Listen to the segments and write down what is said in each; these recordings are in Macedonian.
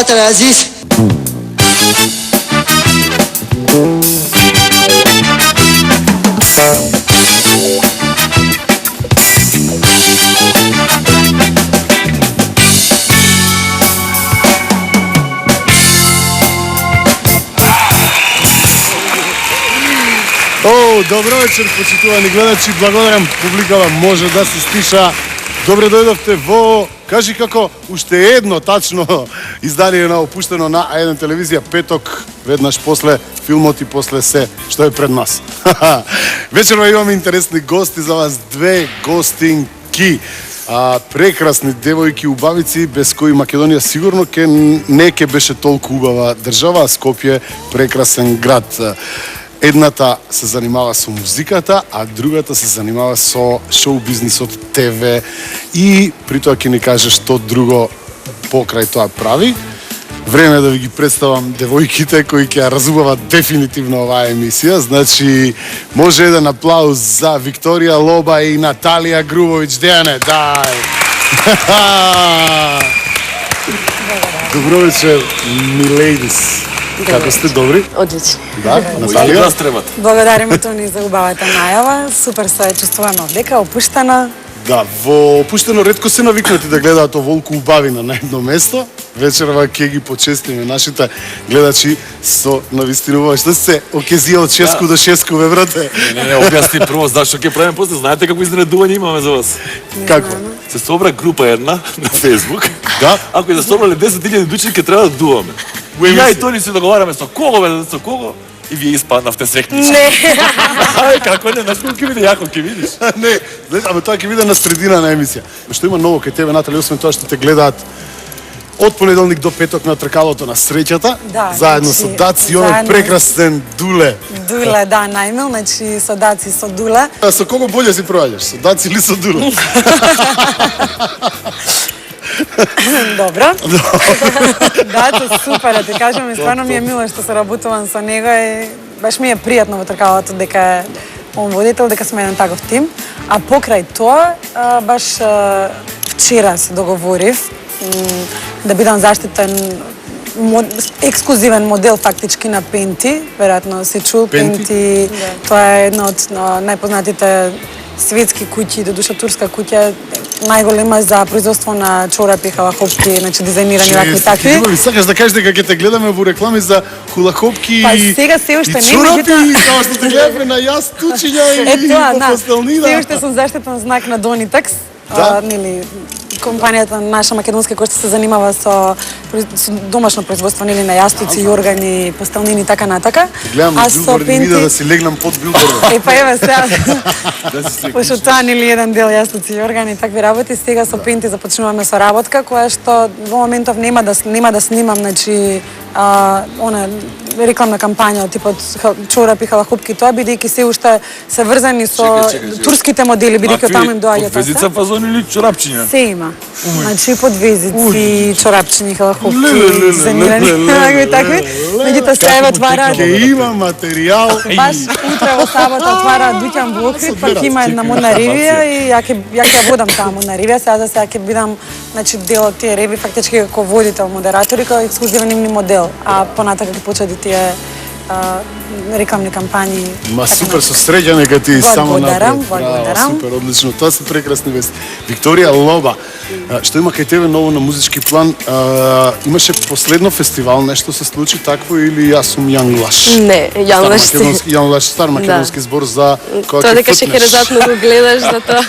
صلوات العزيز. Добро вечер, почитувани гледачи. Благодарам публикава, може да се стиша. Добре дојдовте во, кажи како, уште едно тачно издание на опуштено на А1 телевизија петок, веднаш после филмот и после се што е пред нас. Вечерва имаме интересни гости за вас, две гостинки. Прекрасни девојки, убавици, без кои Македонија сигурно не ќе беше толку убава држава, Скопје прекрасен град. Едната се занимава со музиката, а другата се занимава со шоу-бизнисот, ТВ и при тоа ќе ни каже што друго покрај тоа прави. Време да ви ги представам девојките кои ќе ја разубават дефинитивно оваа емисија. Значи, може еден аплауз за Викторија Лоба и Наталија Грубовиќ. Дејане, дај! Добро вечер, милейдис. Како сте, добри? Одлично. Да, Наталија? Благодариме Тони за убавата најава. Супер се чувствуваме овдека, опуштена. Да, во опуштено ретко се навикнати да гледаат оволку убавина на едно место. Вечерва ќе ги почестиме нашите гледачи со навистинува. Што се окезија од 6 до 6, бе, брате? Не, објасни прво зашто ќе правиме после. Знаете како изненадување имаме за вас? Како? Се собра група една на Facebook. Да? Ако ја собрале 10.000 души, ќе треба да дуваме. Ја и Тони се договараме со кого, бе, со кого? И вие испаднавте свекнички. Не. Ај, како не, знаеш колку ќе биде јако, ќе видиш. Не, знаеш, абе тоа ќе биде на средина на емисија. Што има ново кај тебе, Натали, освен тоа што те гледаат од понеделник до петок на тркалото на среќата, Да, заедно значи, со Даци и оној прекрасен Дуле. Дуле, да, најмил, значи со Даци и со Дуле. А со кого болje си проаѓаш? Со Даци или со Дуле? Добро. Да, тоа супер, да ти кажам, и стварно ми е мило што се работувам со него и баш ми е пријатно во тркалото дека е он водител, дека сме еден таков тим. А покрај тоа, баш вчера се договорив да бидам заштитен ексклузивен модел фактички на Пенти, веројатно си чул. Пенти, тоа е една од најпознатите светски куќи, до душа турска куќа, најголема за производство на чорапи, халахопки, значи дизајнирани вакви такви. Любови, сакаш да кажеш дека ќе те гледаме во реклами за хулахопки Па сега се уште и не, чорапи, меѓутоа- како што те гледаме на јас тучиња и тоа, по да. постелнина. Се уште сум заштитен знак на Donitex, Да. нели компанијата наша македонска која што се занимава со домашно производство, нели на јастици, јоргани, постелнини и така натака. Гледам на билборди, ми да си легнам под билборда. Па еве сега. Пошто тоа нели еден дел јастици и органи и такви работи, сега со Пенти започнуваме со работка која што во моментов нема да снимам, значи она рекламна кампања типот чорапи, халахупки, тоа бидејќи се уште се врзани со турските модели, бидејќи таму им доаѓа тоа. Подвезица, фазон или чорапчиња? Се има. Значи подвезици, чорапчини, халахупки, дизајнирани, такви. Меѓутоа се еве отвара. Ќе има материјал. Баш утре во сабота отвара дуќан во Охрид, пак има една модна ревија и ја ќе водам таа модна ревија. Сега ќе бидам, значи, дел од тие реви фактички како водител, модератор и како ексклузивен нивни модел. А понатака ќе почнат тие рекламни кампањи. Ма супер, со среќа нека ти само напред. Благодарам. Супер, одлично. Тоа се прекрасни вести. Викторија Лоба, што има кај тебе ново на музички план? Имаше последно фестивал, нешто се случи такво или јас сум Јан Лаш? Не, Јан Лаш си. Јан Лаш, стар македонски збор за кога тоа дека шеќерезатно го гледаш за тоа.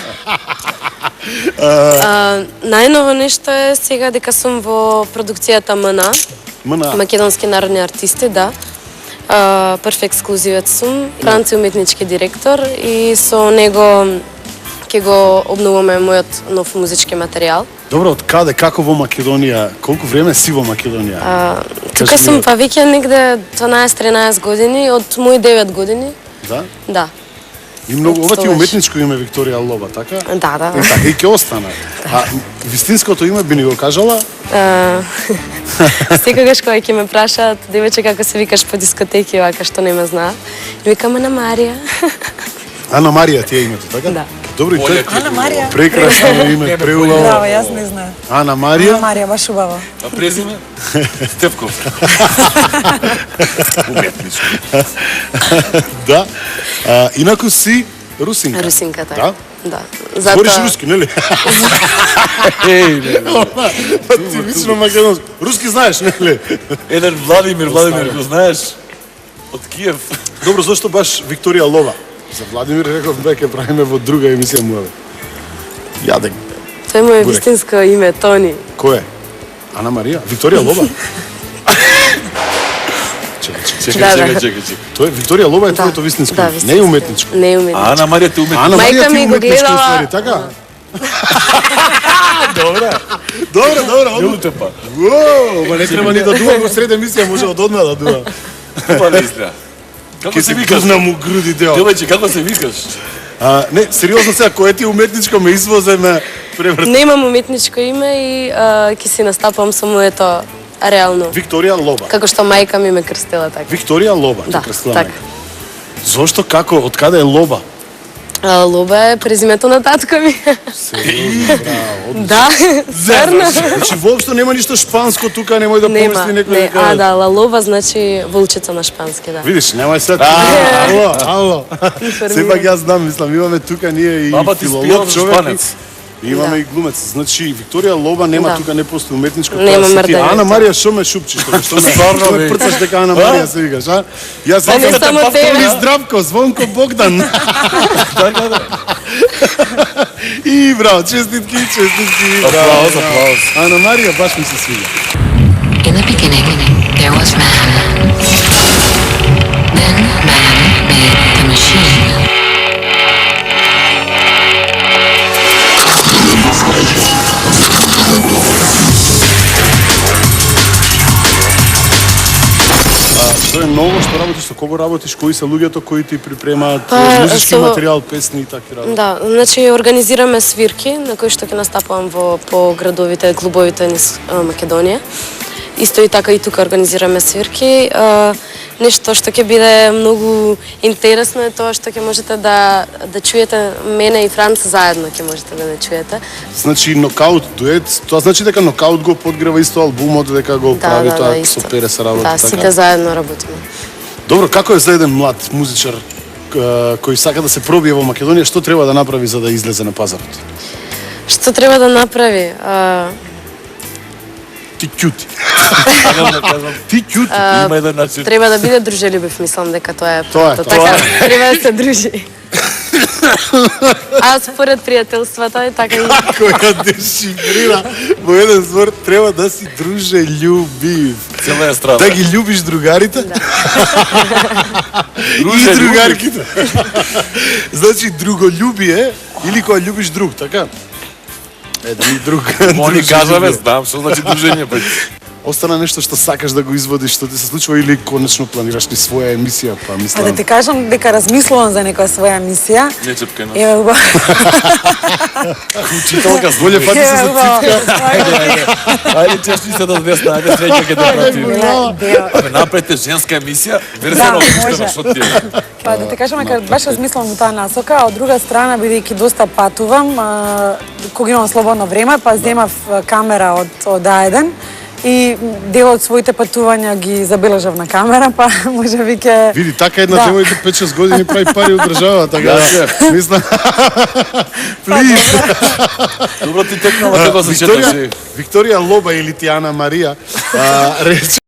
Најново нешто е сега дека сум во продукцијата МНА. Македонски народни артисти, да. Прв ексклузивец сум, Франци уметнички директор и со него ќе го обновуваме мојот нов музички материјал. Добро, од каде, како во Македонија? Колку време си во Македонија? Тука сум па веќе негде 12-13 години, од мои 9 години. Да? Да. И многу, ова ти уметничко име Викторија Лоба, така? Да, да. Така и ќе остане. А вистинското име би ни го кажала? Секогаш кога ќе ме прашаат, девече како се викаш по дискотеки, вака што не ме знаат, викам Ана Марија. Ана Марија ти е името, така? Да. Добро и Боле тоа. ти е Ана Марија. Прекрасно име, Браво, преубаво. јас не знаев. Ана Ана Марија. Марија, баш убаво. А презиме? Степков. Уметничко. Да. Инаку си русинка. Русинка, така. Да? Да. Говориш руски, нели? Еј, бе. Па ти вично македонски. Руски знаеш, нели? Еден Владимир го знаеш? Од Киев. Добро, зашто баш Викторија Лова? За Владимир реков бе ќе правиме во друга емисија муаве. Јадек. Тоа е моје Бурек. вистинско име, Тони. Кој е? Ана Марија? Викторија Лова? Чекај. Да, да. Чекај. Тоа е Викторија Лова е твоето вистинско. Да, име. вистинско. Не е уметничко. Не е уметничко. Ана Марија те уметничко. Ана Мајка Марија ти ми е го уметничко гледала. уствари, така? Добре, Јелу те па. Уоу, ма не треба ни да дува во сред емисија, може од одма да дува. Па не изгледа. Како Ке се се викаш? гузна му грудите. о. Девојче, како се викаш? Не, сериозно сега, кој ти уметничко ме извозе ме преврт. Немам уметничко име и ќе си настапам со моето реално. Викторија Лоба. Како што мајка ми ме крстила така. Викторија Лоба, Да, ти крстила така. мајка. Зошто, како, од каде е Лоба? Лоба е презимето на татко ми. Сериозно, браво. Да, верно. Значи, воопшто нема ништо шпанско тука, немој да Нема, помисли некој. не, да каже. да, лалова значи волчица на шпански, да. Видиш, немај сега. Ало. Сепак јас знам, мислам, имаме тука ние и Баба ти филолог спијала за човек. шпанец. И имаме Да. и глумец. Значи, Викторија Лоба нема Да. тука, не постои уметничко. Нема тоа си ти. мрдање, Ана тоа. Марија, шо ме шупчиш? Што ме Стварно, што ме бе. прцаш дека Ана Марија се викаш, а? Јас Па не викам само тебе. Тони Здравко, Звонко Богдан. И браво, честитки. Аплауз, аплауз. Ана Марија баш ми се свиѓа. In the beginning, there was man. Then man made the machine. Што е ново, што работиш, со кого работиш, кои се луѓето кои ти припремаат Па, музички со- материјал, песни и такви работи? Да, значи организираме свирки на кои што ќе настапувам по градовите, клубовите низ Македонија. Исто и така и тука организираме свирки. Нешто што ќе биде многу интересно е тоа што ќе можете да чуете мене и Франц заедно ќе можете да не чуете. Значи нокаут дует, тоа значи дека нокаут го подгрева исто албумот, дека го прави тоа исто. со Пере се работи Да, така. сите заедно работиме. Добро, како е за еден млад музичар кој сака да се пробие во Македонија, што треба да направи за да излезе на пазарот? Што треба да направи? Ти кјути. Сакам да кажам, Ти кјути. има еден начин. Треба да биде дружелюбив, мислам дека тоа е. Тоа е, првото. тоа Така, треба да се дружи. А според пријателството е така и Која дешифрира во еден збор, треба да си дружелюбив. Цела е страна. Да ги љубиш другарите? И Дружелюбив. другарките. Значи друголюбие или кога љубиш друг, така? Еден и друг. Мони кажа, бе, Дружелюбие. знам што значи дружење, па. Остана нешто што сакаш да го изводиш, што ти се случува или конечно планираш ни своја емисија, па А да мислам. ти кажам дека размислувам за некоја своја мисија. Не чепкај нас. Еве убаво. Учителка, Боле пати се Еве убаво. Ајде чешни се до десна, ајде среќа ќе те пратим. Абе, направите женска емисија, верзија на може. опуштена, што ти е? Па да ти кажам дека баш размислувам во таа насока, а од друга страна бидејќи доста патувам, кога имам слободно време, па земав камера од А1 и дел од своите патувања ги забележав на камера, па можеби ќе Види, така една Да. девојка 5-6 години прави пари од држава, така да. Мислам. Плиз. Добро ти текнала како се Викторија, четаш. Викторија Лоба или ти Ана Марија рече